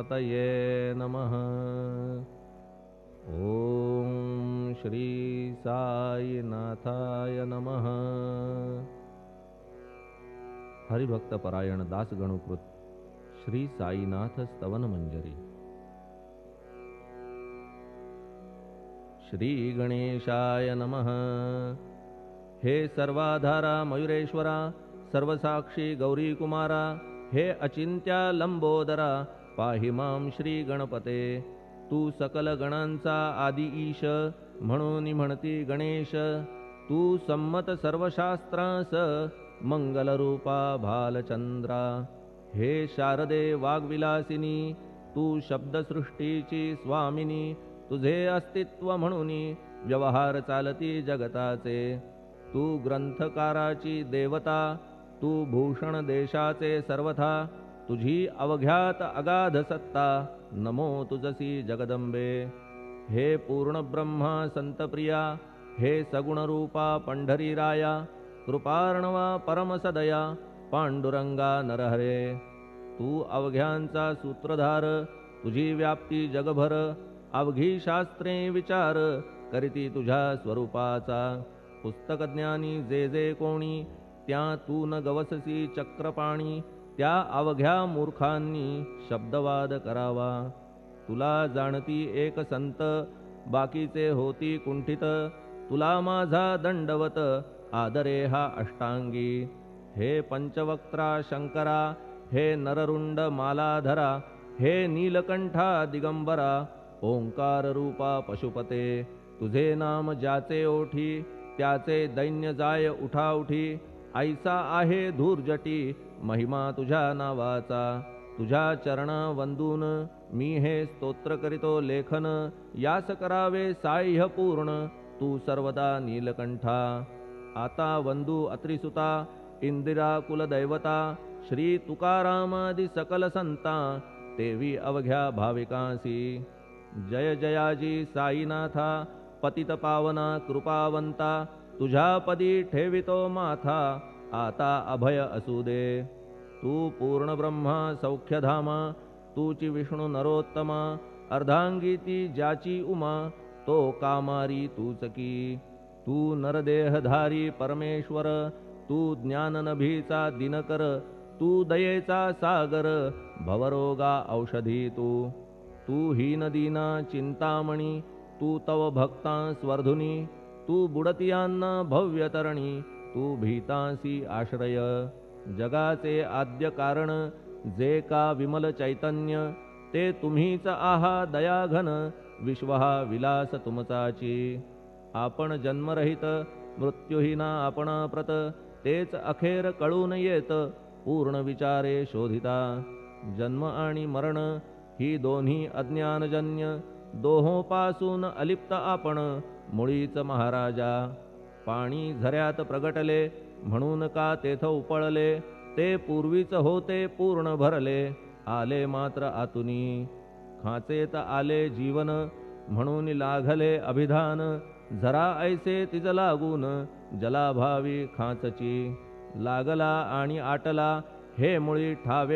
गणपतये नमः। ओम श्री साईनाथाय नमः। हरिभक्त परायण दास गणुकृत श्री साईनाथ स्तवन मंजरी। श्री गणेशाय नमः। हे सर्वाधारा मयुरेश्वरा, सर्वसाक्षी गौरी कुमारा, हे अचिंत्या लंबोदरा, पाहि मां श्री गणपते। तू सकल गणांचा आदि ईश, म्हणून म्हणती गणेश। तू संमत सर्वशास्त्रांस, मंगलरूपा भालचंद्रा। हे शारदे वाग्विलासिनी, तू शब्दसृष्टीची स्वामिनी। तुझे अस्तित्व म्हणून व्यवहार चालती जगताचे। तू ग्रंथकाराची देवता, तू भूषण देशाचे सर्वथा। तुझी अवघ्यात अगाध सत्ता, नमो तुझसी जगदंबे। हे पूर्ण ब्रह्मा संतप्रिया, हे सगुण रूपा पंढरीराया। कृपार्णवा परमसदया, पांडुरंगा नरहरे। तू अवघ्यांचा सूत्रधार, तुझी व्याप्ती जगभर। अवघी शास्त्रे विचार, करीती तुझ्या स्वरूपाचा। पुस्तकज्ञानी जे जे कोणी, त्या तू न गवससी चक्रपाणी। त्या अवघ्या मूर्खांनी शब्दवाद करावा। तुला जाणती एक संत, बाकीचे होती कुंठित। तुला माझा दंडवत, आदरे हा अष्टांगी। हे पंचवक्त्रा शंकरा, हे नररुंड मालाधरा। हे नीलकंठा दिगंबरा, ओंकार रूपा पशुपते। तुझे नाम ज्याचे ओठी, त्याचे दैन्य जाय उठाउठी। ऐसा आहे धूर्जटी, महिमा तुझ्या नावाचा। तुझ्या चरणा वंदून, मी हे स्तोत्र करीतो लेखन। यास करावे साह्य पूर्ण, तू सर्वदा नीलकंठा। आता वंदू अत्रिसुता, इंदिरा कुलदैवता। श्री तुकारामादि सकल संता, तेवी अवघ्या भाविकांसी। जय जयाजी साईनाथा, पतित पावना कृपावंता। तुझ्या पदी ठेवितो माथा, आता अभय असू दे। तू पूर्ण ब्रह्मा सौख्यधामा, तूची विष्णू नरोत्तमा। अर्धांगी ती ज्याची उमा, तो कामारी तूच की। तू नरदेहधारी परमेश्वर, तू ज्ञाननभीचा दिनकर। तू दयेचा सागर, भवरोगा औषधी तू। तू हीनदीना चिंतामणी, तू तव भक्तांस वर्धुनी। तू बुडतियांना भव्यतरणी, तू भीतांसी आश्रय। जगाचे आद्य कारण, जे का विमल चैतन्य। ते तुम्हीच आहा दयाघन, विश्व हा विलास तुमचाची। आपण जन्मरहित, मृत्युहीना आपणा प्रत। तेच अखेर कळून येत, पूर्ण विचारे शोधिता। जन्म आणि मरण, ही दोन्ही अज्ञानजन्य। दोहोपासून अलिप्त आपण, मुळीच महाराजा। पाणी झऱ्यात प्रगटले, म्हणून का तेथ उपळले। ते पूर्वीच होते पूर्ण भरले, आले मात्र आतुनी। खाचेत आले जीवन, म्हणून लागले अभिधान। झरा ऐसे तिज लागून, जलाभावी खाचची। लागला आणि आटला, हे मुळी ठावे